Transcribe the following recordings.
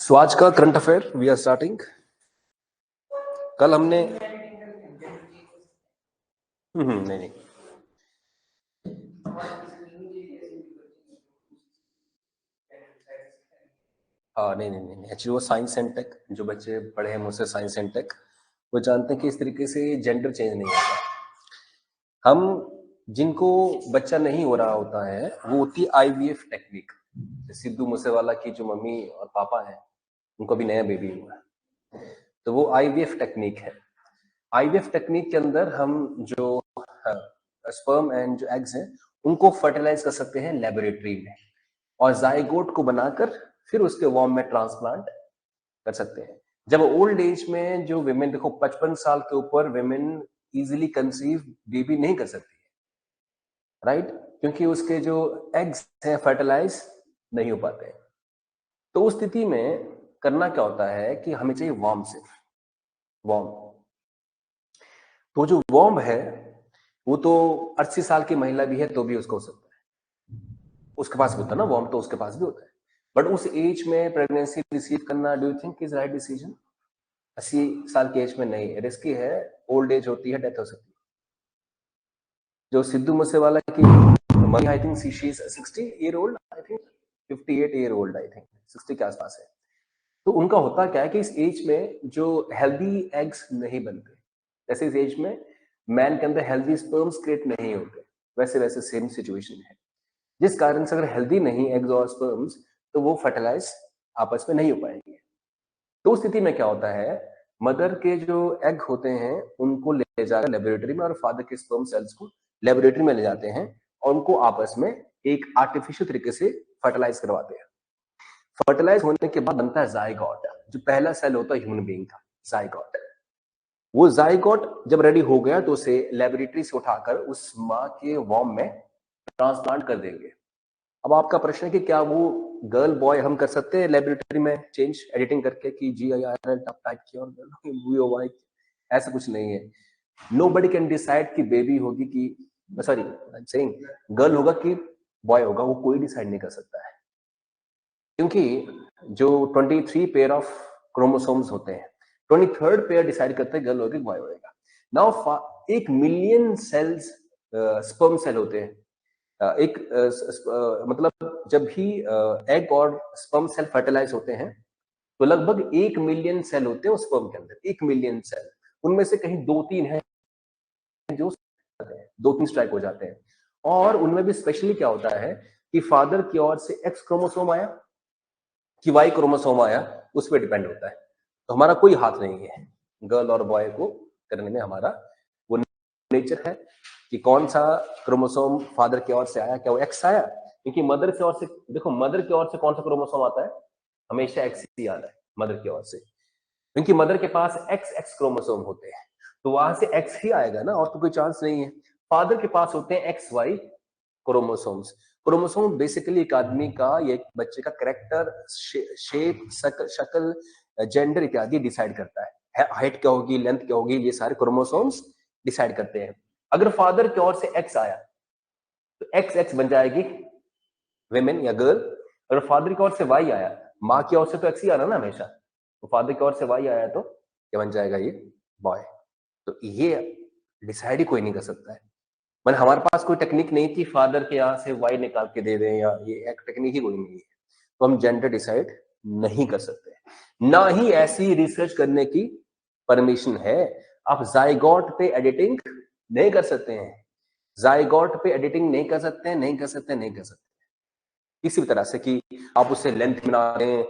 सो आज का current affair we are starting. कल हमने नहीं नहीं हाँ नहीं एक्चुअली वो साइंस एंड टेक जो बच्चे पढ़े हैं मुझसे साइंस एंड टेक वो जानते हैं कि इस तरीके से जेंडर चेंज नहीं होता। हम जिनको बच्चा नहीं हो रहा होता है वो होती है आईवीएफ टेक्निक। सिद्धू मूसेवाला की जो मम्मी और पापा हैं उनको भी नया बेबी हुआ है तो वो आईवीएफ टेक्निक है। आईवीएफ टेक्निक के अंदर हम जो स्पर्म एंड जो एग्स हैं उनको फर्टिलाइज कर सकते हैं लेबोरेटरी में और जाइगोट को बनाकर फिर उसके वॉर्म में ट्रांसप्लांट कर सकते हैं। जब ओल्ड एज में जो विमेन देखो 55 साल के ऊपर विमेन इजीली कंसीव बेबी नहीं कर सकती है, राइट, क्योंकि उसके जो एग्स हैं फर्टिलाइज नहीं हो पाते हैं। तो उस स्थिति में करना क्या होता है कि हमें चाहिए वॉर्म, सिर्फ वॉर्म। तो जो वॉर्म है वो तो 80 साल की महिला भी है तो भी उसको हो सकता है, उसके पास भी होता है ना वॉर्म, तो उसके पास भी होता है। बट उस एज में प्रेगनेंसी रिसीव करना do you think is right decision? 80 साल की एज में नहीं, रिस्की है, ओल्ड एज होती है, डेथ हो सकती है। जो सिद्धू मूसेवाला की mummy I think she is 60 year old, I think 58 year old, I think 60 के आसपास है। तो उनका होता क्या है कि इस एज में जो हेल्दी एग्स नहीं बनते, जैसे इस एज में मैन के अंदर हेल्दी स्पर्म्स क्रिएट नहीं होते, वैसे वैसे सेम सिचुएशन है। जिस कारण से अगर हेल्दी नहीं एग्स और स्पर्म्स तो वो फर्टिलाइज आपस में नहीं हो पाएंगे। तो उस स्थिति में क्या होता है, मदर के जो एग होते हैं उनको ले जाकर लेबोरेटरी में और फादर के स्पर्म सेल्स को लेबोरेटरी में ले जाते हैं और उनको आपस में एक आर्टिफिशियल तरीके से फर्टिलाइज करवाते हैं। फर्टिलाइज होने के बाद बनता है जाइगोट, जो पहला सेल होता है ह्यूमन बीइंग का, जाइगोट। वो जाइगोट जब रेडी हो गया तो उसे लेबोरेटरी से उठाकर उस माँ के वॉर्म में ट्रांसप्लांट कर देंगे। अब आपका प्रश्न है कि क्या वो गर्ल बॉय हम कर सकते हैं लेबोरेटरी में चेंज एडिटिंग करके कि GIRL टाइप की और गर्ल, ऐसा कुछ नहीं है। नोबडी कैन डिसाइड कि बेबी होगी कि सॉरी सेइंग गर्ल होगा कि बॉय होगा, वो कोई डिसाइड नहीं कर सकता है, क्योंकि जो 23 पेयर ऑफ क्रोमोसोम्स होते हैं 23rd पेयर डिसाइड करते हैं गर्ल होगी बॉय होगा। Now 1 million cells sperm cell होते हैं। मतलब जब भी एग और स्पर्म सेल फर्टिलाइज होते हैं तो लगभग 1 मिलियन सेल होते हैं उस स्पर्म के अंदर, 1 मिलियन सेल। उनमें से कहीं 2-3 हैं जो 2-3 स्ट्राइक हो जाते हैं। और उनमें भी स्पेशली क्या होता है कि फादर की ओर से एक्स क्रोमोसोम आया कि वाई क्रोमोसोम आया, उस पर डिपेंड होता है। तो हमारा कोई हाथ नहीं है गर्ल और बॉय को करने में, हमारा वो नेचर है कि कौन सा क्रोमोसोम फादर की ओर से आया, क्या वो एक्स आया, क्योंकि मदर की ओर से देखो, मदर की ओर से कौन सा क्रोमोसोम आता है, हमेशा एक्स ही आता है मदर की ओर से, क्योंकि मदर के पास एक्स एक्स क्रोमोसोम होते हैं, तो वहां से एक्स ही आएगा ना, और तो कोई चांस नहीं है। फादर के पास होते हैं X Y chromosomes. Chromosome basically एक आदमी का, एक बच्चे का करेक्टर, शेप, शक्ल, जेंडर इत्यादि डिसाइड करता है। हाइट क्या होगी, लेंथ क्या होगी, ये सारे क्रोमोसोम्स डिसाइड करते हैं। अगर फादर की ओर से एक्स आया तो एक्स एक्स बन जाएगी वेमेन या गर्ल। अगर फादर की ओर से वाई आया, माँ की ओर से तो एक्स ही आ रहा ना हमेशा, तो फादर की ओर से वाई आया तो क्या बन जाएगा, ये बॉय। तो ये डिसाइड ही कोई नहीं कर सकता है। मतलब हमारे पास कोई टेक्निक नहीं थी फादर के यहाँ से वाई निकाल के दे दें, या ये एक टेक्निक ही कोई नहीं है, तो हम जेंडर डिसाइड नहीं कर सकते, ना ही ऐसी रिसर्च करने की परमिशन है। आप जाइगोट पे एडिटिंग नहीं कर सकते हैं, जाइगोट पे एडिटिंग नहीं कर सकते हैं, नहीं कर सकते, नहीं कर सकते किसी भी तरह से कि आप उससे लेंथ बना दें,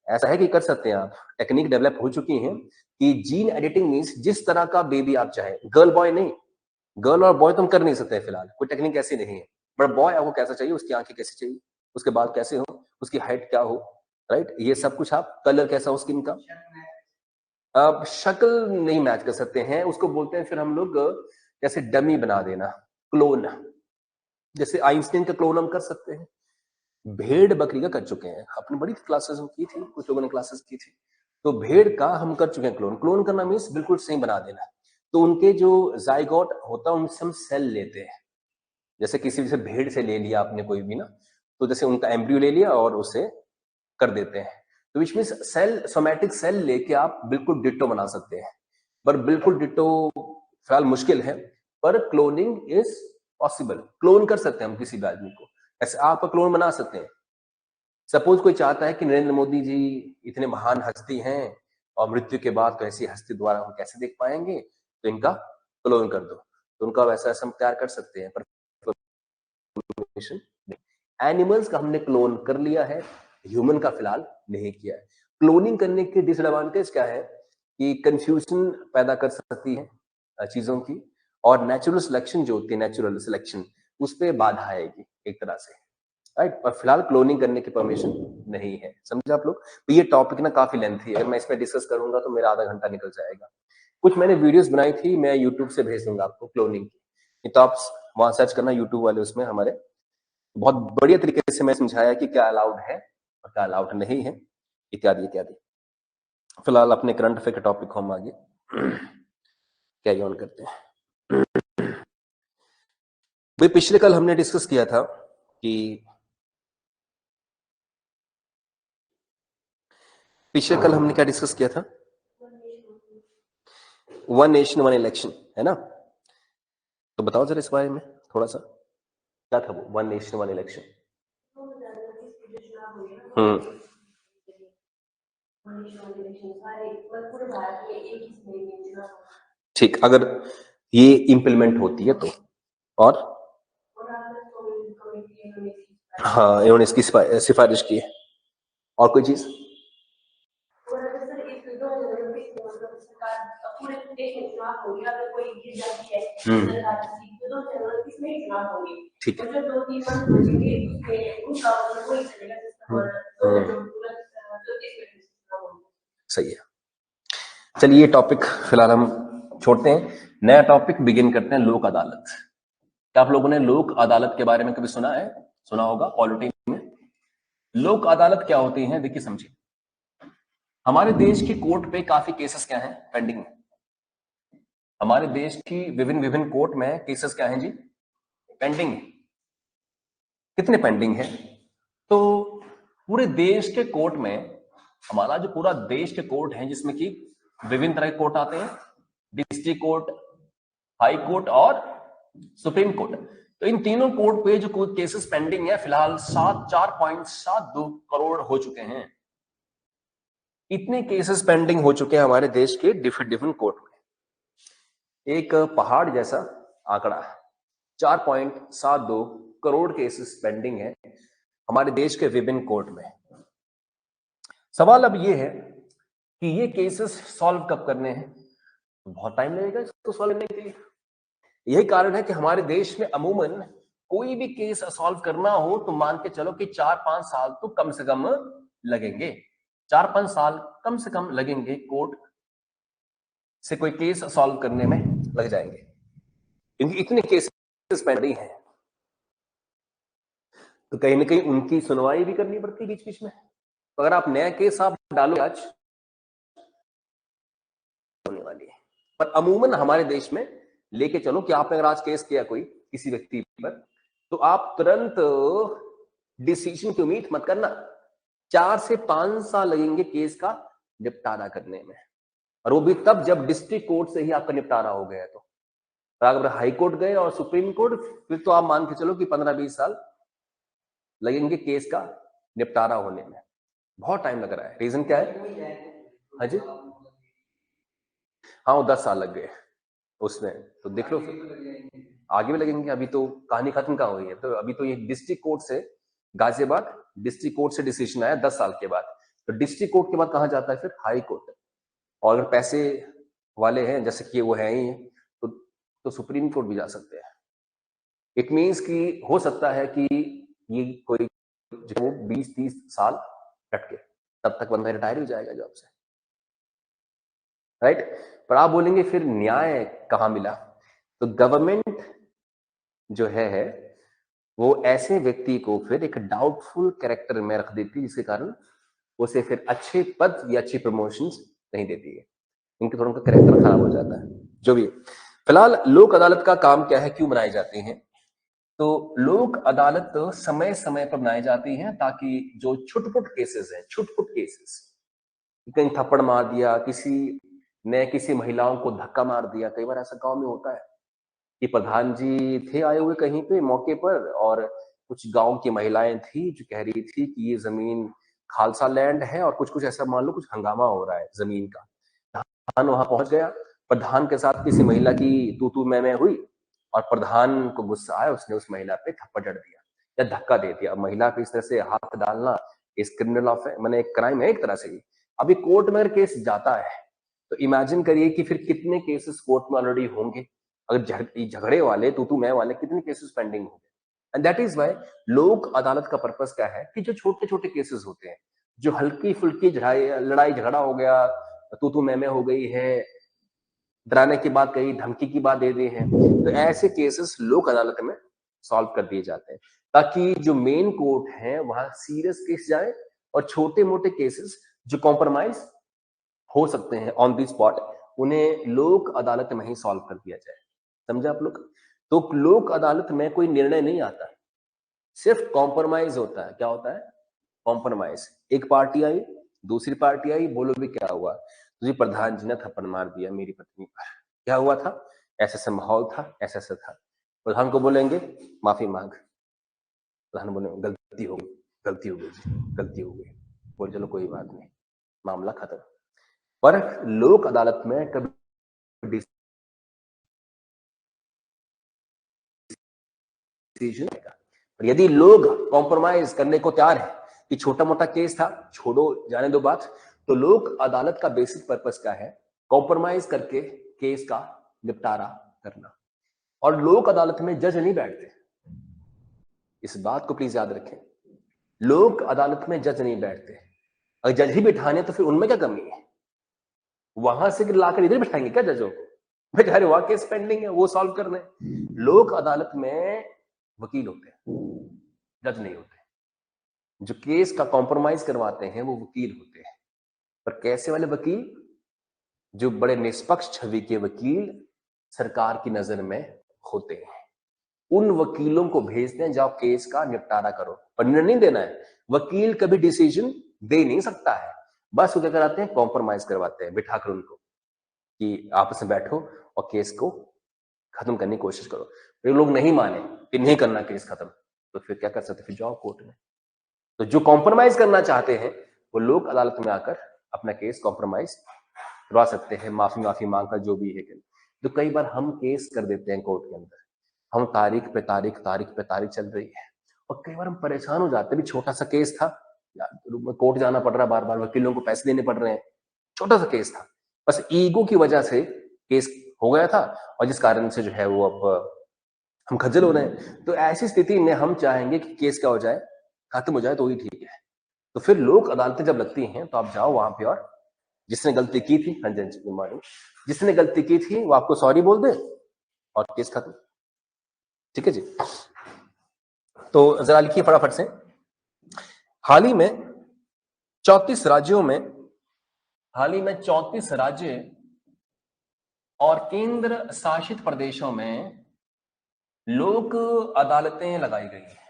ऐसा है कि कर सकते हैं आप। टेक्निक डेवलप हो चुकी है कि जीन एडिटिंग मीन्स जिस तरह का बेबी आप चाहें, गर्ल बॉय नहीं, गर्ल और बॉय तुम कर नहीं सकते फिलहाल, कोई टेक्निक ऐसी नहीं है। बट बॉय आपको कैसा चाहिए, उसकी आंखें कैसी चाहिए, उसके बाल कैसे हो, उसकी हाइट क्या हो, राइट, ये सब कुछ आप, कलर कैसा हो स्किन का, अब शक्ल नहीं मैच कर सकते हैं, उसको बोलते हैं फिर हम लोग जैसे डमी बना देना, क्लोन। जैसे आइंस्टीन का क्लोन हम कर सकते हैं, भेड़ बकरी का कर चुके हैं, अपनी बड़ी क्लासेस की थी, कुछ लोगों ने क्लासेस की थी, तो भेड़ का हम कर चुके हैं क्लोन। क्लोन करना मीन्स बिल्कुल सेम बना देना। तो उनके जो जाइगोट होता है उनसे हम सेल लेते हैं, जैसे किसी से भेड़ से ले लिया आपने कोई भी ना, तो जैसे उनका एम्ब्रियो ले लिया और उसे कर देते हैं, तो which means cell, somatic cell लेके आप बिल्कुल डिट्टो बना सकते हैं, पर बिल्कुल डिट्टो फिलहाल मुश्किल है, पर क्लोनिंग इज पॉसिबल। क्लोन कर सकते हैं हम किसी भी आदमी को, ऐसे आप क्लोन बना सकते हैं। सपोज कोई चाहता है कि नरेंद्र मोदी जी इतने महान हस्ती हैं और मृत्यु के बाद तो ऐसी हस्ती द्वारा हम कैसे देख पाएंगे, तो इनका क्लोन कर दो, तो उनका वैसा ऐसा हम तैयार कर सकते हैं। पर एनिमल्स का हमने क्लोन कर लिया है, ह्यूमन का फिलहाल नहीं किया है। क्लोनिंग करने के डिसएडवांटेज क्या है कि कंफ्यूजन पैदा कर सकती है चीजों की, और नेचुरल सिलेक्शन जो होती है, नेचुरल सिलेक्शन, उस पर बाधा आएगी एक तरह से, राइट। पर फिलहाल क्लोनिंग करने की परमिशन नहीं है, समझे आप लोग। तो ये टॉपिक ना काफी लेंथी है, अगर मैं इसमें डिस्कस करूंगा तो मेरा आधा घंटा निकल जाएगा। कुछ मैंने वीडियोस बनाई थी, मैं यूट्यूब से भेज दूंगा आपको क्लोनिंग की, तो आप वहां सर्च करना यूट्यूब वाले, उसमें हमारे बहुत बढ़िया तरीके से मैं समझाया कि क्या अलाउड है और क्या अलाउड नहीं है, इत्यादि इत्यादि। फिलहाल अपने करंट अफेयर के टॉपिक को हम आगे कैरी ऑन करते हैं। भाई पिछले कल हमने डिस्कस किया था कि क्या डिस्कस किया था, वन नेशन वन इलेक्शन, है ना। तो बताओ जरा इस बारे में थोड़ा सा, क्या था वो वन नेशन वन इलेक्शन। ठीक, अगर ये इम्प्लीमेंट होती है तो, और हाँ इन्होंने इसकी सिफारिश की है, और कोई चीज। ठीक है, सही है। चलिए ये टॉपिक फिलहाल हम छोड़ते हैं, नया टॉपिक बिगिन करते हैं, लोक अदालत। क्या आप लोगों ने लोक अदालत के बारे में कभी सुना है? सुना होगा पॉलिटी में। लोक अदालत क्या होती है, देखिए समझिए, हमारे देश की कोर्ट पे काफी केसेस क्या हैं, पेंडिंग है। हमारे देश की विभिन्न कोर्ट में केसेस क्या हैं जी, पेंडिंग है। कितने पेंडिंग है? तो पूरे देश के कोर्ट में, हमारा जो पूरा देश के कोर्ट है, जिसमें कि विभिन्न तरह के कोर्ट आते हैं, डिस्ट्रिक्ट कोर्ट, हाई कोर्ट और सुप्रीम कोर्ट। तो इन तीनों कोर्ट पे जो केसेस पेंडिंग है, फिलहाल 4.72 करोड़ हो चुके हैं। इतने केसेस पेंडिंग हो चुके हैं हमारे देश के डिफरेंट कोर्ट में। एक पहाड़ जैसा आंकड़ा, 4.72 करोड़ केसेस पेंडिंग है हमारे देश के विभिन्न कोर्ट में। सवाल अब ये है कि ये केसेस सॉल्व कब करने हैं? बहुत टाइम लगेगा इसको सॉल्व करने के लिए। यही कारण है कि हमारे देश में अमूमन कोई भी केस सॉल्व करना हो तो मान के चलो कि 4-5 साल तो कम से कम लगेंगे। 4-5 साल कम से कम लगेंगे, कोर्ट से कोई केस सॉल्व करने में लग जाएंगे, क्योंकि इतने केसेस पेंडिंग हैं। तो कहीं ना कहीं उनकी सुनवाई भी करनी पड़ती है बीच बीच में। तो अगर आप नया केस आप डालो आज होने वाली है, पर अमूमन हमारे देश में लेके चलो कि आपने अगर आज केस किया कोई किसी व्यक्ति पर, तो आप तुरंत डिसीजन की उम्मीद मत करना। 4 से 5 साल लगेंगे केस का निपटारा करने में, और वो भी तब जब डिस्ट्रिक्ट कोर्ट से ही आपका निपटारा हो गया। तो अगर हाई कोर्ट गए और सुप्रीम कोर्ट, फिर तो आप मान के चलो कि 15-20 साल लगेंगे केस का निपटारा होने में। बहुत टाइम लग रहा है। रीजन क्या है? हाँ जी, हाँ वो 10 साल लग गए उसमें, तो देख लो फिर आगे भी लगेंगे। अभी तो कहानी खत्म कहाँ हुई है? तो अभी तो ये डिस्ट्रिक्ट कोर्ट से, गाजियाबाद डिस्ट्रिक्ट कोर्ट से डिसीजन आया 10 साल के बाद, तो डिस्ट्रिक्ट कोर्ट के बाद कहाँ जाता है फिर? High court. और अगर पैसे वाले हैं जैसे कि वो है ही, तो सुप्रीम कोर्ट भी जा सकते हैं। इट मीन्स कि हो सकता है कि ये कोई जो 20-30 साल कट के, तब तक बंदा रिटायर हो जाएगा जॉब से, राइट। पर आप बोलेंगे फिर न्याय कहाँ मिला? तो गवर्नमेंट जो है वो ऐसे व्यक्ति को फिर एक डाउटफुल कैरेक्टर में रख देती है, जिसके कारण उसे फिर अच्छे पद या अच्छी प्रमोशंस नहीं देती है, इनके थोड़ा उनका कैरेक्टर खराब हो जाता है। जो भी फिलहाल लोक अदालत का काम क्या है, क्यों बनाई जाती है? तो लोक अदालत समय समय पर बनाई जाती है ताकि जो छुटपुट केसेस हैं, छुटपुट केसेस, कहीं थप्पड़ मार दिया, किसी ने किसी महिलाओं को धक्का मार दिया, कई बार ऐसा गांव में होता है कि प्रधान जी थे आए हुए कहीं पे मौके पर, और कुछ गांव की महिलाएं थी जो कह रही थी कि ये जमीन खालसा लैंड है, और कुछ कुछ ऐसा मान लो कुछ हंगामा हो रहा है जमीन का। प्रधान वहां पहुंच गया, प्रधान के साथ किसी महिला की तू मैं हुई, और प्रधान को गुस्सा आया, उसने उस महिला पे थप्पड़ जड़ दिया या धक्का दे दिया। महिला पे इस तरह से हाथ डालना इस क्रिमिनल ऑफ मैंने एक क्राइम है एक तरह से। अभी कोर्ट में अगर केस जाता है तो इमेजिन करिए कि फिर कितने केसेस कोर्ट में ऑलरेडी होंगे। अगर झगड़े वाले तू मैं वाले कितने केसेस पेंडिंग होंगे। एंड दैट इज वाई लोक अदालत का पर्पस क्या है कि जो छोटे छोटे केसेस होते हैं, जो हल्की फुल्की लड़ाई झगड़ा हो गया, तू मैं हो गई है, डराने की बात कही, धमकी की बात दे दी है, तो ऐसे केसेस लोक अदालत में सॉल्व कर दिए जाते हैं ताकि जो मेन कोर्ट है वहां सीरियस केस जाए, और छोटे मोटे केसेस जो कॉम्प्रोमाइज हो सकते हैं ऑन दी स्पॉट, उन्हें लोक अदालत में ही सॉल्व कर दिया जाए। समझे आप लोग? तो लोक अदालत में कोई निर्णय नहीं आता, सिर्फ कॉम्प्रोमाइज होता है। क्या होता है? कॉम्प्रोमाइज। एक पार्टी आई, दूसरी पार्टी आई, बोलो भी क्या हुआ? जी प्रधान जी ने थप्पड़ मार दिया मेरी पत्नी पर। क्या हुआ था? ऐसा ऐसा माहौल था, ऐसा ऐसा था। प्रधान को बोलेंगे माफी मांग, प्रधान बोलेंगे गलती हो गई, गलती हो गई जी, गलती हो गई। बोल चलो कोई बात नहीं, मामला खत्म। पर लोक अदालत में कभी डिसीजन आएगा। पर यदि लोग कॉम्प्रोमाइज करने को तैयार है कि छोटा मोटा केस था, छोड़ो जाने दो बात, तो लोक अदालत का बेसिक पर्पस क्या है? कॉम्प्रोमाइज करके केस का निपटारा करना। और लोक अदालत में जज नहीं बैठते, इस बात को प्लीज याद रखें। लोक अदालत में जज नहीं बैठते। अगर जज ही बिठाने तो फिर उनमें क्या कमी है? वहां से लाकर इधर बिठाएंगे क्या जजों को? बेचारे वहां केस पेंडिंग है, वो सॉल्व करने। लोक अदालत में वकील होते हैं, जज नहीं होते। जो केस का कॉम्प्रोमाइज करवाते हैं वो वकील होते हैं। पर कैसे वाले वकील? जो बड़े निष्पक्ष छवि के वकील सरकार की नजर में होते हैं, उन वकीलों को भेजते हैं जाओ केस का निपटारा करो। पर निर्णय नहीं देना है, वकील कभी डिसीजन दे नहीं सकता है। बस वो क्या कराते हैं? कॉम्प्रोमाइज करवाते हैं बिठाकर उनको कि आपस में बैठो और केस को खत्म करने की कोशिश करो। फिर लोग नहीं माने कि नहीं करना केस खत्म, तो फिर क्या कर सकते? फिर जाओ कोर्ट में। तो जो कॉम्प्रोमाइज करना चाहते हैं वो लोक अदालत में आकर अपना केस कॉम्प्रोमाइज करवा सकते हैं, माफी मांग कर जो भी है। तो कई बार हम केस कर देते हैं कोर्ट के अंदर, हम तारीख पे तारीख चल रही है, और कई बार हम परेशान हो जाते हैं। भी छोटा सा केस था, कोर्ट जाना पड़ रहा है बार बार, वकीलों को पैसे देने पड़ रहे हैं, छोटा सा केस था, बस ईगो की वजह से केस हो गया था, और जिस कारण से जो है वो अब हम खज्जल हो रहे हैं। तो ऐसी स्थिति में हम चाहेंगे कि केस क्या हो जाए, खत्म हो जाए तो ही ठीक है। तो फिर लोक अदालतें जब लगती हैं तो आप जाओ वहां पे, और जिसने गलती की थी, हाँ जी गुड मॉर्निंग, जिसने गलती की थी वो आपको सॉरी बोल दे और केस खत्म। ठीक है जी। तो जरा लिखिए फटाफट से। हाल ही में 34 राज्य और केंद्र शासित प्रदेशों में लोक अदालतें लगाई गई हैं।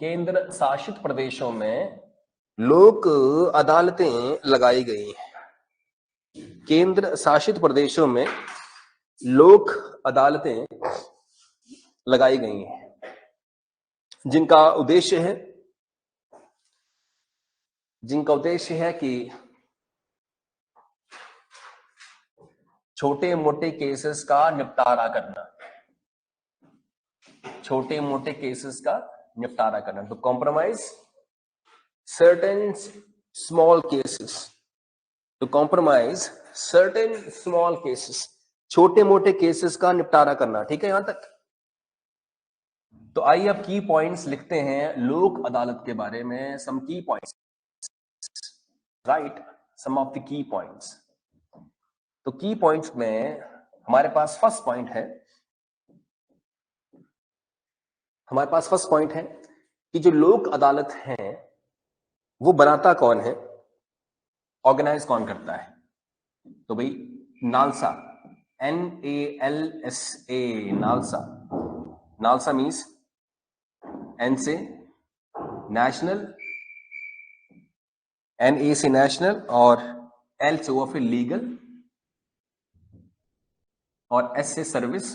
केंद्र शासित प्रदेशों में लोक अदालतें लगाई गई हैं। केंद्र शासित प्रदेशों में लोक अदालतें लगाई गई हैं, जिनका उद्देश्य है कि छोटे मोटे केसेस का निपटारा करना, छोटे मोटे केसेस का निपटारा करना। तो compromise certain small cases, to compromise certain small cases, छोटे मोटे केसेस का निपटारा करना। ठीक है यहां तक? तो आइए अब की पॉइंट्स लिखते हैं लोक अदालत के बारे में। Some key points, right some of the key points. तो की पॉइंट्स में हमारे पास फर्स्ट पॉइंट है कि जो लोक अदालत है वो बनाता कौन है, ऑर्गेनाइज कौन करता है? तो भाई NALSA, NALSA, NALSA NALSA means N से नेशनल, एन ए से नेशनल, और एल से हुआ फिर लीगल, और एस से सर्विस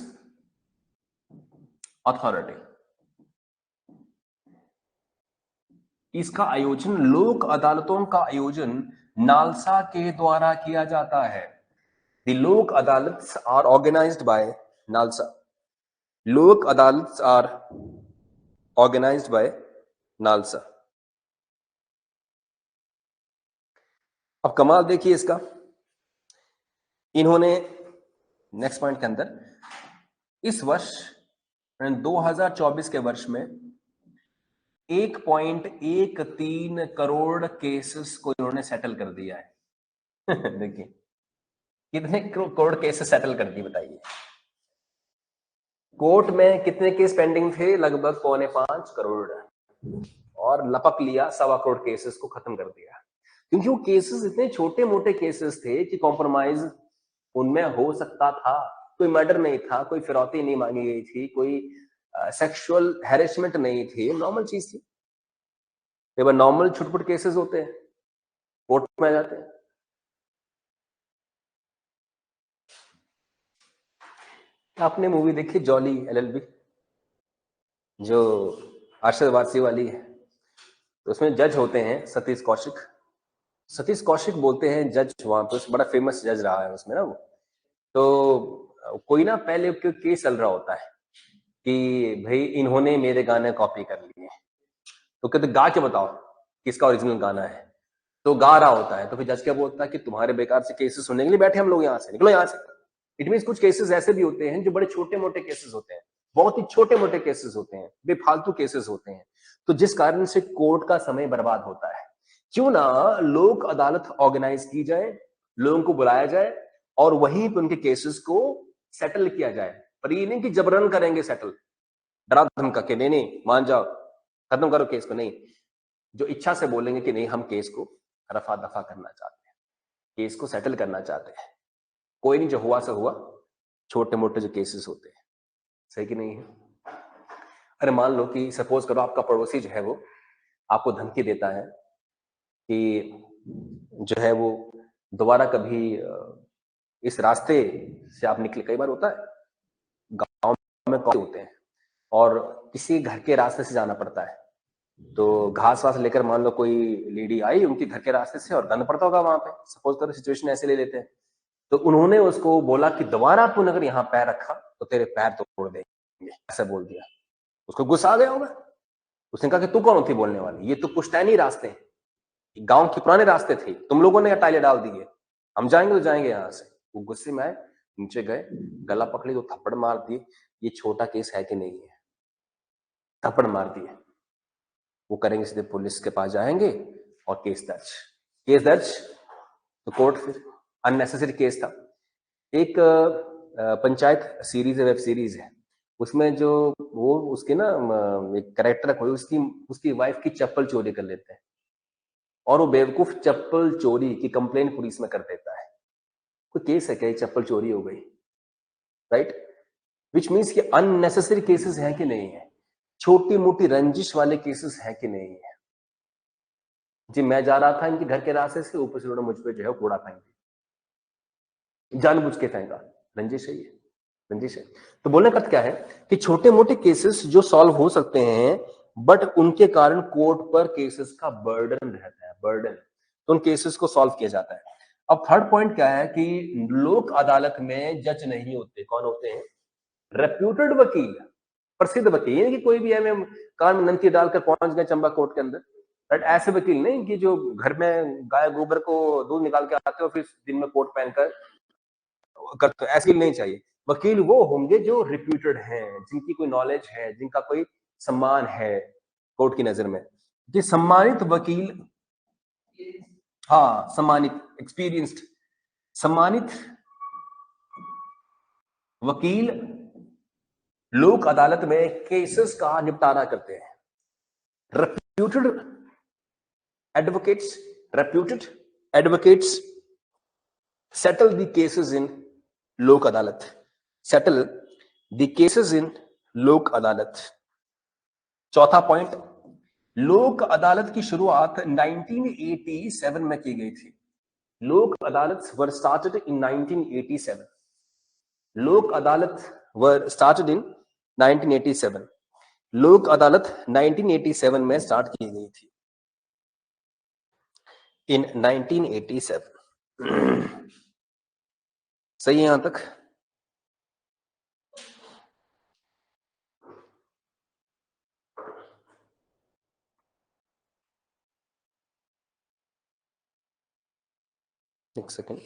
अथॉरिटी। इसका आयोजन, लोक अदालतों का आयोजन नालसा के द्वारा किया जाता है। द लोक अदालत्स आर ऑर्गेनाइज्ड बाय नालसा। लोक अदालत्स आर ऑर्गेनाइज्ड बाय नालसा। अब कमाल देखिए इसका, इन्होंने नेक्स्ट पॉइंट के अंदर इस वर्ष 2024 के वर्ष में 1.13 करोड़ केसेस को इन्होंने सेटल कर दिया है। देखिए कितने करोड़ केसेस सेटल कर दिए बताइए। कोर्ट में कितने केस पेंडिंग थे? लगभग 4.25 करोड़, और लपक लिया 1.25 करोड़ केसेस को खत्म कर दिया। क्योंकि वो केसेस इतने छोटे मोटे केसेस थे कि कॉम्प्रोमाइज उनमें हो सकता था। कोई मर्डर नहीं था, कोई फिरौती नहीं मांगी गई थी, कोई सेक्सुअल हैरेसमेंट नहीं थी, नॉर्मल चीज थी। ये नॉर्मल छुटपुट केसेस होते हैं, कोर्ट में आ जाते हैं। आपने मूवी देखी जॉली LLB, जो अरशद वारसी वाली है? तो उसमें जज होते हैं सतीश कौशिक। सतीश कौशिक बोलते हैं जज, वहां पे बड़ा फेमस जज रहा है उसमें ना वो। तो कोई ना पहले केस चल रहा होता है कि भाई इन्होंने मेरे गाने कॉपी कर लिए, तो कहते गा के बताओ किसका ओरिजिनल गाना है। तो गा रहा होता है, तो फिर जज क्या बोलता है कि तुम्हारे बेकार से केसेस सुनने के लिए बैठे हम लोग, यहाँ से निकलो यहाँ से। इट मींस कुछ केसेस ऐसे भी होते हैं जो बड़े छोटे मोटे केसेस होते हैं, बहुत ही छोटे मोटे केसेस होते हैं, बेफालतू केसेस होते हैं, तो जिस कारण से कोर्ट का समय बर्बाद होता है। क्यों ना लोक अदालत ऑर्गेनाइज की जाए, लोगों को बुलाया जाए और वहीं पर उनके केसेस को सेटल किया जाए। पर ये नहीं कि जबरन करेंगे सेटल, डरा धमका के नहीं मान जाओ खत्म करो केस को, नहीं। जो इच्छा से बोलेंगे कि नहीं हम केस को रफा दफा करना चाहते हैं, केस को सेटल करना चाहते हैं, कोई नहीं, जो हुआ सो हुआ, छोटे मोटे जो केसेस होते हैं, सही कि नहीं है? अरे मान लो कि सपोज करो आपका पड़ोसी जो है वो आपको धमकी देता है कि जो है वो दोबारा कभी इस रास्ते से आप निकले, कई बार होता है गांव में होते हैं और किसी घर के रास्ते से जाना पड़ता है, तो घास वास लेकर मान लो कोई लेडी आई उनके घर के रास्ते से और गंद पड़ता होगा वहां पे, सपोज करो सिचुएशन ऐसे ले लेते हैं। तो उन्होंने उसको बोला कि दोबारा तूने अगर यहाँ पैर रखा तो तेरे पैर तोड़ देंगे, ऐसा बोल दिया। उसको गुस्सा आ गया होगा, उसने कहा कि तू कौन होती बोलने वाली, ये तो पुश्तैनी रास्ते हैं, गांव के पुराने रास्ते थे, तुम लोगों ने टाइलें डाल दी है, हम जाएंगे तो जाएंगे यहाँ से। वो गुस्से में आए, नीचे गए, गला पकड़ी, तो थप्पड़ मार दिए। ये छोटा केस है कि नहीं है? थप्पड़ मार दिए। वो करेंगे सीधे पुलिस के पास जाएंगे और केस दर्ज तो कोर्ट, फिर अननेसेसरी केस था। एक पंचायत सीरीज है, वेब सीरीज है, उसमें जो वो उसके ना एक कैरेक्टर है, उसकी वाइफ की चप्पल चोरी कर लेते हैं और वो बेवकूफ चप्पल चोरी की कंप्लेन पुलिस में कर देता है। कोई केस है क्या, चप्पल चोरी हो गई, राइट? विच मीन्स कि अननेसेसरी केसेस हैं कि नहीं है, छोटी मोटी रंजिश वाले केसेस हैं कि नहीं है। जी मैं जा रहा था इनके घर के रास्ते से, ऊपर से उन्होंने मुझ पे जो है कूड़ा फेंक दिया, जानबूझ के फेंका, रंजिश है ये, रंजिश है। तो बोलने का क्या है कि छोटे मोटे केसेस जो सॉल्व हो सकते हैं, बट उनके कारण कोर्ट पर केसेस का बर्डन रहता है, बर्डन, तो उन केसेस को सॉल्व किया जाता है। अब थर्ड पॉइंट क्या है कि लोक अदालत में जज नहीं होते, कौन होते हैं? रेप्यूटेड वकील, प्रसिद्ध वकील, यानी कि कोई भी है कान में नमकी डालकर पहुंच गए चंबा कोर्ट के अंदर, बट ऐसे वकील नहीं कि जो घर में गाय गोबर को दूध निकाल के आते हो फिर दिन में कोट पहनकर करते, ऐसे नहीं चाहिए। वकील वो होंगे जो रिप्यूटेड हैं, जिनकी कोई नॉलेज है, जिनका कोई सम्मान है कोर्ट की नजर में। कि सम्मानित वकील, हाँ सम्मानित, एक्सपीरियंस्ड, सम्मानित वकील लोक अदालत में केसेस का निपटारा करते हैं। Reputed advocates settle the cases in लोक अदालत, settle the cases in लोक अदालत। चौथा पॉइंट, लोक अदालत की शुरुआत 1987 में की गई थी। लोक अदालत वर स्टार्टेड इन 1987। लोक अदालत वर स्टार्टेड इन 1987। लोक अदालत 1987 में स्टार्ट की गई थी, इन 1987। सही है यहां तक? एक सेकेंड।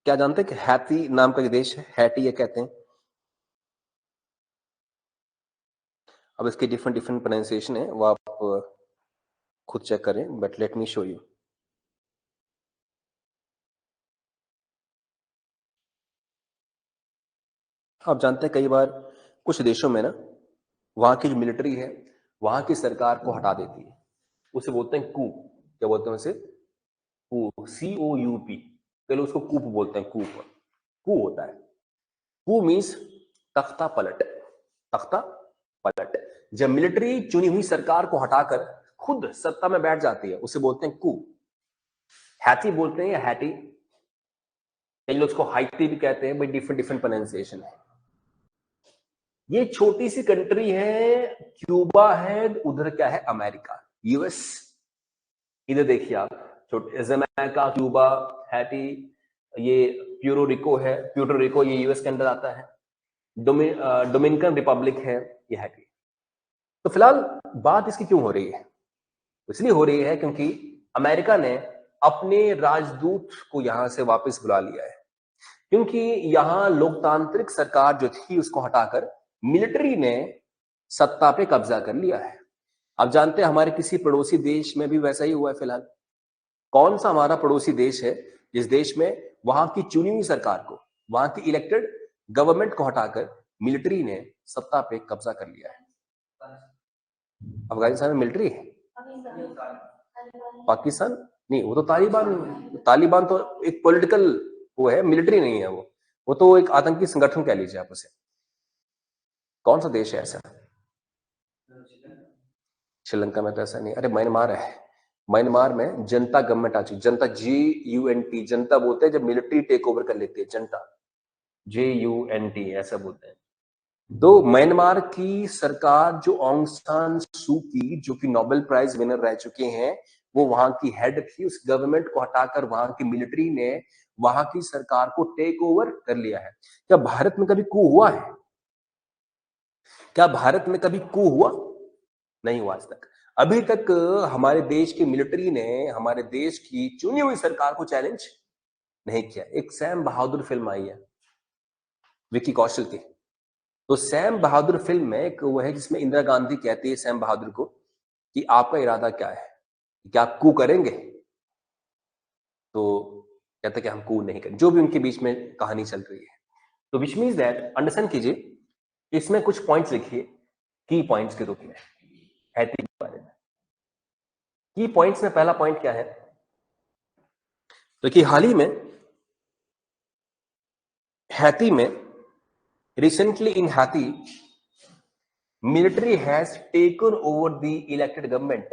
क्या जानते हैं कि हैती नाम का देश है, हैटी ये कहते हैं। अब इसके डिफरेंट डिफरेंट प्रोनाउंसिएशन है, वो आप खुद चेक करें, but let me show you. आप जानते हैं कई बार कुछ देशों में ना, वहां की जो मिलिट्री है वहां की सरकार को हटा देती है, उसे बोलते हैं कू। क्या बोलते हैं उसे? कू, COUP। चलो उसको कूप बोलते हैं, कूप। कू होता है, कू मीन्स तख्ता पलट। तख्ता पलट। जब मिलिट्री चुनी हुई सरकार को हटाकर खुद सत्ता में बैठ जाती है उसे बोलते हैं कू। हैती बोलते हैं या हैटी, कई लोग उसको हाइटी भी कहते हैं, बट डिफरेंट डिफरेंट प्रोनाउंसिएशन है। ये छोटी सी कंट्री है, क्यूबा है, उधर क्या है? America, US। इधर देखिए आप, छोटे जमैका, क्यूबा, हैटी, ये प्यूरो रिको है, प्यूर्टो रिको ये US के अंदर आता है। डोमिनिकन रिपब्लिक है, ये हैटी। तो फिलहाल बात इसकी क्यों हो रही है? इसलिए हो रही है क्योंकि अमेरिका ने अपने राजदूत को यहां से वापस बुला लिया है, क्योंकि यहां लोकतांत्रिक सरकार जो थी उसको हटाकर मिलिट्री ने सत्ता पे कब्जा कर लिया है। आप जानते हैं हमारे किसी पड़ोसी देश में भी वैसा ही हुआ है फिलहाल। कौन सा हमारा पड़ोसी देश है जिस देश में वहां की चुनी हुई सरकार को, वहां की इलेक्टेड गवर्नमेंट को हटाकर मिलिट्री ने सत्ता पे कब्जा कर लिया है? अफगानिस्तान में मिलिट्री है? पाकिस्तान नहीं, वो तो तालिबान नहीं है। तालिबान तो एक पॉलिटिकल वो है, मिलिट्री नहीं है वो तो एक आतंकी संगठन कह लीजिए आप उसे। कौन सा देश है ऐसा? श्रीलंका में तो ऐसा नहीं। अरे म्यांमार है, म्यांमार में जनता गवर्नमेंट आ चुकी, जनता, JUNT, जनता बोलते हैं जब मिलिट्री टेक ओवर कर लेती है, जनता, JUNT ऐसा बोलते हैं। तो म्यांमार की सरकार जो ऑन्ग सान सू की, जो कि नोबेल प्राइज विनर रह चुके हैं, वो वहां की हेड थी। उस गवर्नमेंट को हटाकर वहां की मिलिट्री ने वहां की सरकार को टेक ओवर कर लिया है। क्या भारत में कभी कू हुआ है? क्या भारत में कभी कू हुआ? नहीं हुआ आज तक। अभी तक हमारे देश की मिलिट्री ने हमारे देश की चुनी हुई सरकार को चैलेंज नहीं किया। एक सैम बहादुर फिल्म आई है विकी कौशल की, तो सैम बहादुर फिल्म में एक वो है जिसमें इंदिरा गांधी कहती है सैम बहादुर को कि आपका इरादा क्या है, क्या आप कू करेंगे? तो कहते कि हम कू नहीं करें, जो भी उनके बीच में कहानी चल रही है। तो विच मीन्स दैट, अंडरस्टैंड कीजिए, इसमें कुछ पॉइंट्स लिखिए की पॉइंट्स के रूप में हैती के बारे में। की पॉइंट्स में पहला पॉइंट क्या है? तो कि हाल ही में हैती में, recently in Haiti, military has taken over the elected government.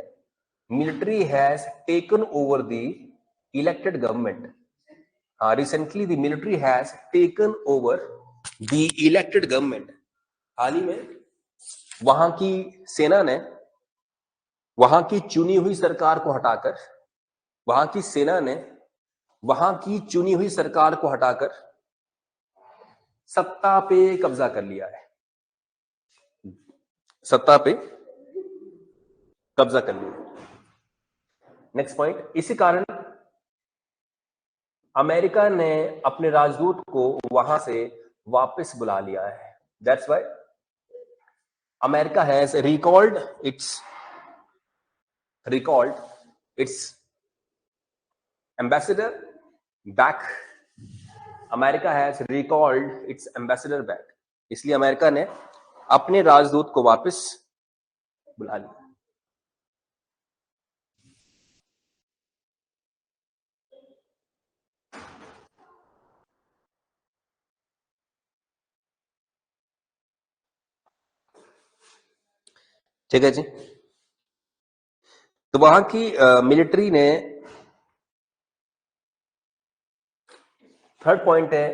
Military has taken over the elected government. Recently the military has taken over the elected government. हाल ही में वहां की सेना ने वहां की चुनी हुई सरकार को हटाकर, वहां की सेना ने वहां की चुनी हुई सरकार को हटाकर सत्ता पे कब्जा कर लिया है, सत्ता पे कब्जा कर लिया। नेक्स्ट पॉइंट, इसी कारण अमेरिका ने अपने राजदूत को वहां से वापस बुला लिया है। That's why America has recalled its ambassador back. America has recalled its ambassador back। इसलिए अमेरिका ने अपने राजदूत को वापस बुला लिया। ठीक है जी। तो वहां की मिलिट्री ने, थर्ड पॉइंट है,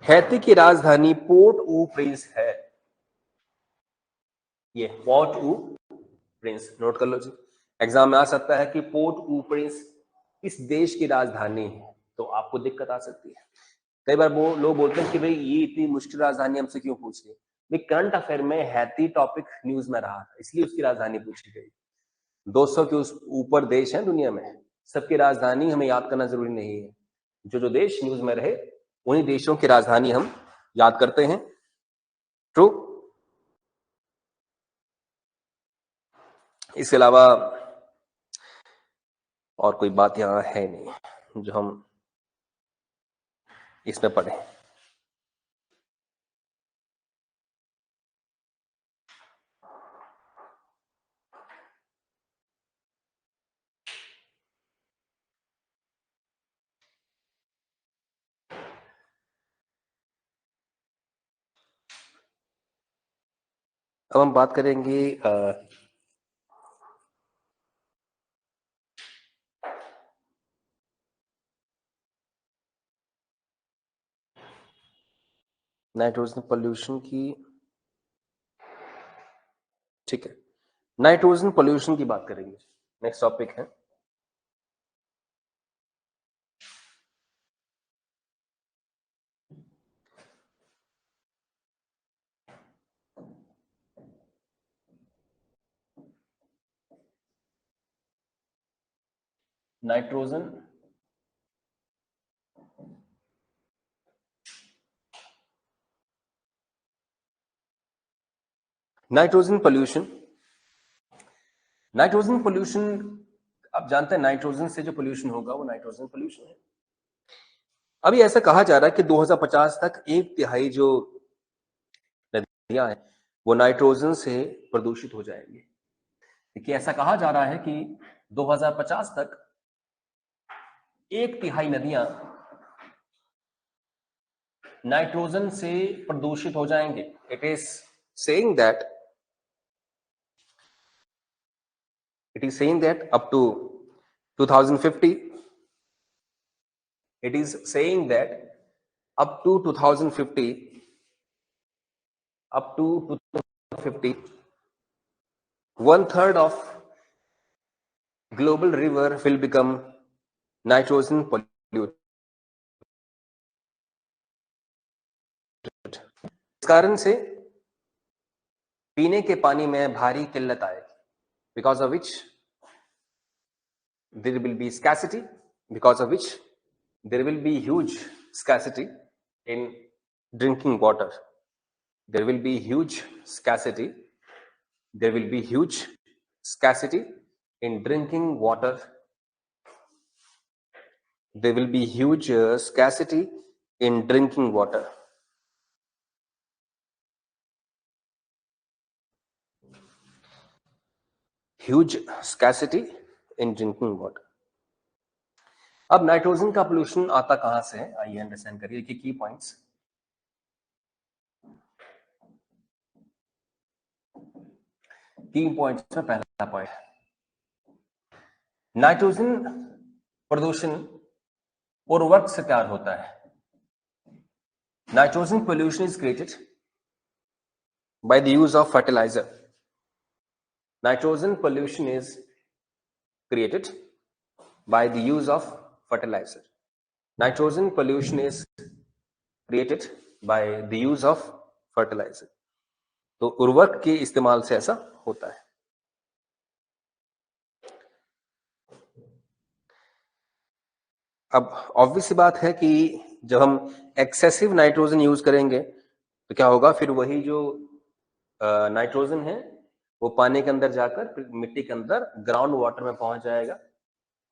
हैती की राजधानी पोर्ट ओ प्रिंस है। ये पोर्ट ओ प्रिंस नोट कर लो जी, एग्जाम में आ सकता है कि पोर्ट ओ प्रिंस इस देश की राजधानी है, तो आपको दिक्कत आ सकती है। कई बार वो लोग बोलते हैं कि भाई ये इतनी मुश्किल राजधानी हमसे क्यों पूछ रही है। करंट अफेयर में हैती टॉपिक न्यूज में रहा था, इसलिए उसकी राजधानी पूछी गई। 200 के उस ऊपर देश हैं दुनिया में, सबकी राजधानी हमें याद करना जरूरी नहीं है। जो देश न्यूज में रहे उन्हीं देशों की राजधानी हम याद करते हैं। ट्रू। इसके अलावा और कोई बात यहां है नहीं जो हम इसमें पढ़े। अब हम बात करेंगे नाइट्रोजन पोल्यूशन की। ठीक है, नाइट्रोजन पोल्यूशन की बात करेंगे। नेक्स्ट टॉपिक है नाइट्रोजन पोल्यूशन। नाइट्रोजन पोल्यूशन, आप जानते हैं नाइट्रोजन से जो पोल्यूशन होगा वो नाइट्रोजन पोल्यूशन है। अभी ऐसा कहा जा रहा है कि 2050 तक 1/3 जो नदियां हैं वो नाइट्रोजन से प्रदूषित हो जाएंगी। देखिए, ऐसा कहा जा रहा है कि 2050 तक 1/3 नदियां नाइट्रोजन से प्रदूषित हो जाएंगे। It is saying that up to 2050, it is saying that up to 2050 1/3 of global river will become nitrogen polluted। इस कारण से पीने के पानी में भारी किल्लत आएगी, because of which there will be scarcity, because of which there will be huge scarcity in drinking water. There will be huge scarcity in drinking water. There will be huge scarcity in drinking water. Huge scarcity in drinking water. अब nitrogen का pollution आता कहां से है, आइए understand करिए कि की पॉइंट्स। की पॉइंट्स में पहला पॉइंट, नाइट्रोजन प्रदूषण उर्वरक से तैयार होता है। Nitrogen pollution is created by the use of fertilizer. Nitrogen pollution is created by the use of fertilizer. Nitrogen pollution is created by the use of fertilizer. तो उर्वरक के इस्तेमाल से ऐसा होता है। अब ऑब्वियस बात है कि जब हम एक्सेसिव नाइट्रोजन यूज करेंगे तो क्या होगा, फिर वही जो नाइट्रोजन है वो पानी के अंदर जाकर मिट्टी के अंदर ग्राउंड वाटर में पहुंच जाएगा,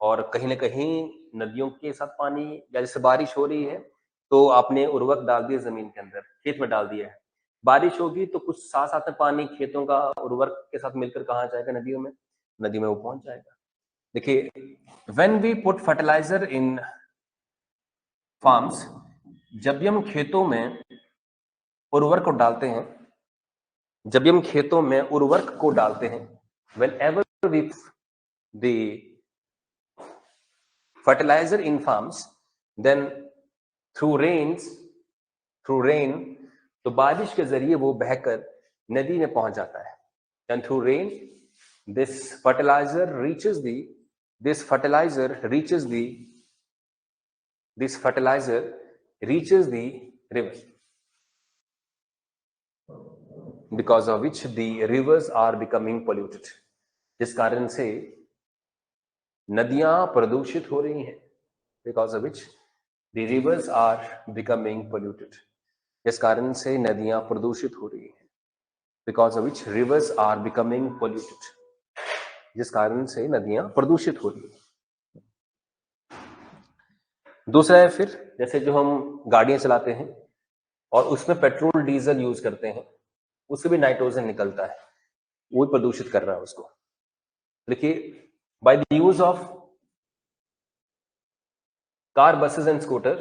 और कहीं ना कहीं नदियों के साथ पानी, या जैसे बारिश हो रही है तो आपने उर्वरक डाल दिया जमीन के अंदर, खेत में डाल दिया है, बारिश होगी तो कुछ साथ साथ में पानी खेतों का उर्वरक के साथ मिलकर कहाँ जाएगा, नदियों में, नदी में वो पहुंच जाएगा। देखिए, when we put fertiliser in farms, जब भी हम खेतों में उर्वरक को डालते हैं, whenever we the fertilizer in farms, then through rain तो बारिश के जरिए वो बहकर नदी में पहुंच जाता है. And through rain this fertilizer reaches the river, because of which the rivers are becoming polluted. जिस कारण से नदियां प्रदूषित हो रही हैं, because of which the rivers are becoming polluted. जिस कारण से नदियां प्रदूषित हो रही हैं, because of which rivers are becoming polluted. जिस कारण से नदियां प्रदूषित हो रही हैं. दूसरा है फिर, जैसे जो हम गाड़ियां चलाते हैं और उसमें पेट्रोल डीजल यूज करते हैं, उससे भी नाइट्रोजन निकलता है, वो प्रदूषित कर रहा है उसको. देखिए, bye the use of car, buses and scooter,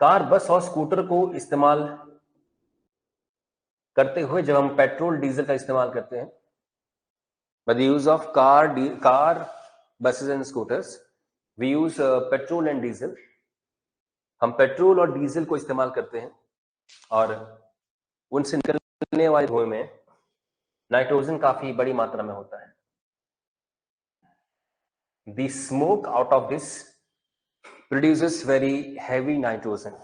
car, बस और स्कूटर को इस्तेमाल करते हुए जब हम पेट्रोल डीजल का इस्तेमाल करते हैं, by the use of car, buses and scooters, we use petrol and diesel. हम पेट्रोल और डीजल को इस्तेमाल करते हैं और उनसे निकलने वाले धुएं में नाइट्रोजन काफी बड़ी मात्रा में होता है. The smoke out of this produces very heavy nitrogen.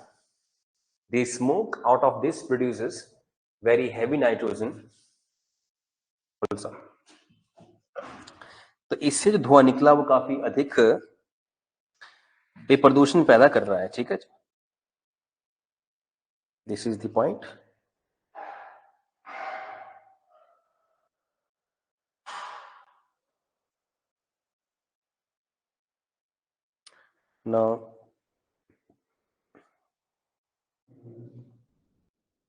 The smoke out of this produces very heavy nitrogen also. तो इससे जो धुआं निकला वो काफी अधिक प्रदूषण पैदा कर रहा है. ठीक है, this is the point. Now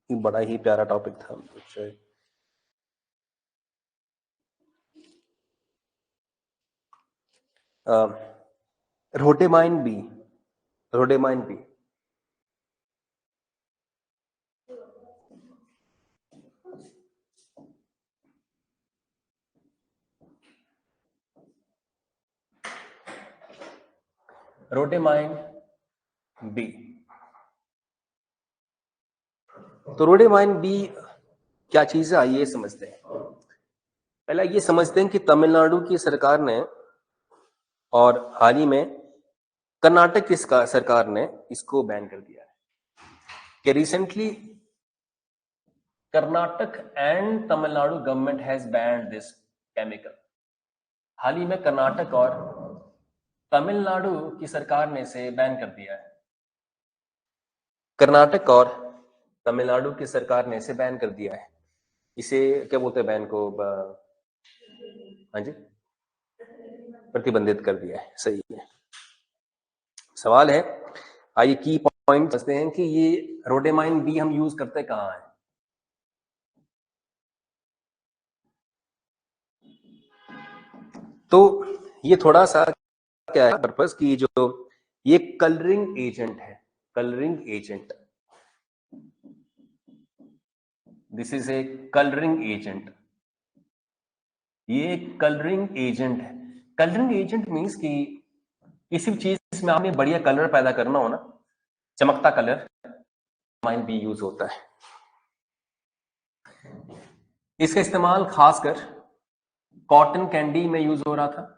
बड़ा ही प्यारा टॉपिक था. रोडेमाइन बी. रोडेमाइन बी. तो रोडेमाइन बी क्या चीज है, आइए समझते हैं. पहला ये समझते हैं कि तमिलनाडु की सरकार ने और हाल ही में कर्नाटक की सरकार ने इसको बैन कर दिया है. कि recently Karnataka and Tamil Nadu government has banned this chemical. हाल ही में कर्नाटक और तमिलनाडु की सरकार ने इसे बैन कर दिया है. कर्नाटक और तमिलनाडु की सरकार ने इसे बैन कर दिया है. इसे क्या बोलते हैं, बैन को? हाँ जी, प्रतिबंधित कर दिया है. सही है. सवाल है, आइए की पॉइंट समझते हैं कि ये रोडेमाइन बी हम यूज करते कहाँ हैं. तो ये थोड़ा सा क्या है पर्पस की, जो ये कलरिंग एजेंट है. Colouring agent, this is a colouring agent. ये कलरिंग एजेंट है. कलरिंग एजेंट मीन्स कि किसी भी चीज में आपने बढ़िया कलर पैदा करना हो ना, चमकता कलर, माइन बी यूज होता है. इसका इस्तेमाल खासकर कॉटन कैंडी में यूज हो रहा था.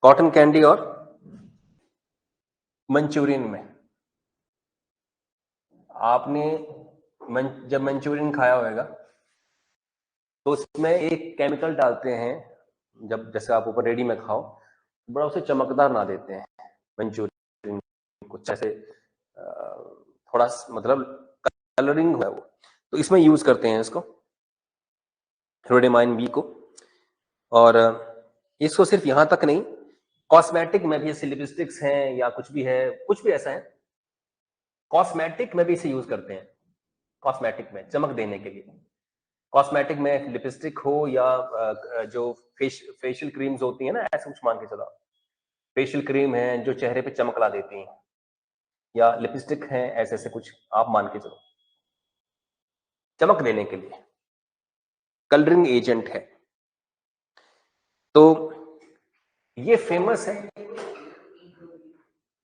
कॉटन कैंडी और मंचूरियन में. आपने जब मंचूरियन खाया होगा तो उसमें एक केमिकल डालते हैं, जब जैसे आप ऊपर रेडी में खाओ, बड़ा उसे चमकदार ना देते हैं मंचूरियन को, जैसे थोड़ा मतलब कलरिंग है वो. तो इसमें यूज करते हैं इसको, रोडेमाइन बी को. और इसको सिर्फ यहां तक नहीं, कॉस्मेटिक में भी, जैसे लिपस्टिक्स हैं या कुछ भी है, कुछ भी ऐसा है, कॉस्मेटिक में भी इसे यूज करते हैं. कॉस्मेटिक में चमक देने के लिए, कॉस्मेटिक में लिपस्टिक हो या जो फेशियल क्रीम्स होती है ना, ऐसा कुछ मान के चलो, फेशियल क्रीम है जो चेहरे पे चमक ला देती हैं, या लिपस्टिक है, ऐसे ऐसे कुछ आप मान के चलो, चमक देने के लिए कलरिंग एजेंट है। तो ये फेमस है।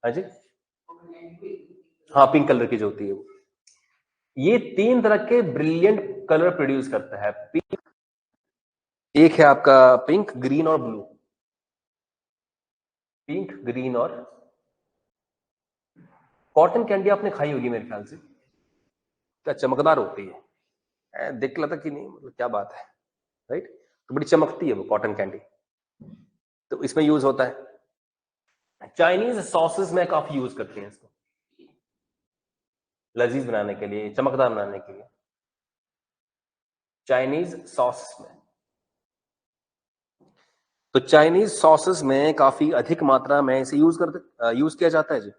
हाँ जी, हाँ पिंक कलर की जो होती है वो, ये 3 तरह के ब्रिलियंट कलर प्रोड्यूस करता है। पिंक, एक है आपका पिंक, ग्रीन और ब्लू। पिंक, ग्रीन और कॉटन कैंडी आपने खाई होगी मेरे ख्याल से, क्या चमकदार होती है, देख के लगता कि नहीं, मतलब क्या बात है, राइट। तो बड़ी चमकती है वो कॉटन कैंडी, तो इसमें यूज होता है। चाइनीज सॉसेस में काफी यूज करते हैं इसको, लजीज बनाने के लिए, चमकदार बनाने के लिए, चाइनीज सॉस में। तो चाइनीज सॉसेस में काफी अधिक मात्रा में इसे यूज किया जाता है जी।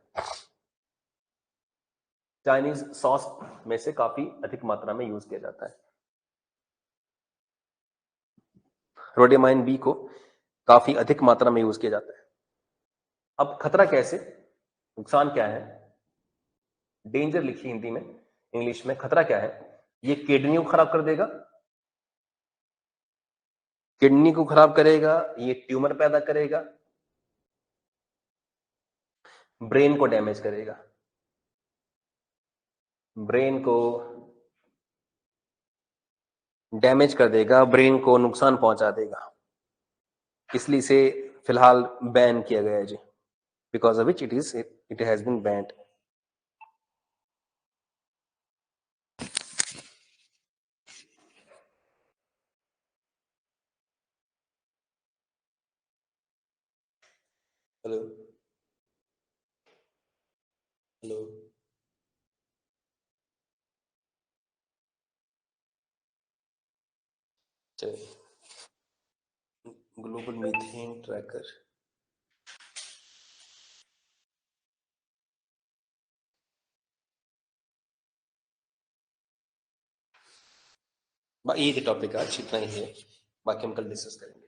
चाइनीज सॉस में से काफी अधिक मात्रा में यूज किया जाता है रोडियामाइन बी को, काफी अधिक मात्रा में यूज किया जाता है। अब खतरा कैसे, नुकसान क्या है, डेंजर लिखी हिंदी में, इंग्लिश में खतरा क्या है, ये किडनी को खराब कर देगा, किडनी को खराब करेगा, ये ट्यूमर पैदा करेगा, ब्रेन को डैमेज करेगा, ब्रेन को डैमेज कर देगा, ब्रेन को नुकसान पहुंचा देगा, इसलिए इसे फिलहाल बैन किया गया है ji, because of which it has been banned. Hello, hello, चलिए, ग्लोबल मीथेन ट्रैकर, ये टॉपिक आज इतना ही है, बाकी हम कल डिस्कस करेंगे।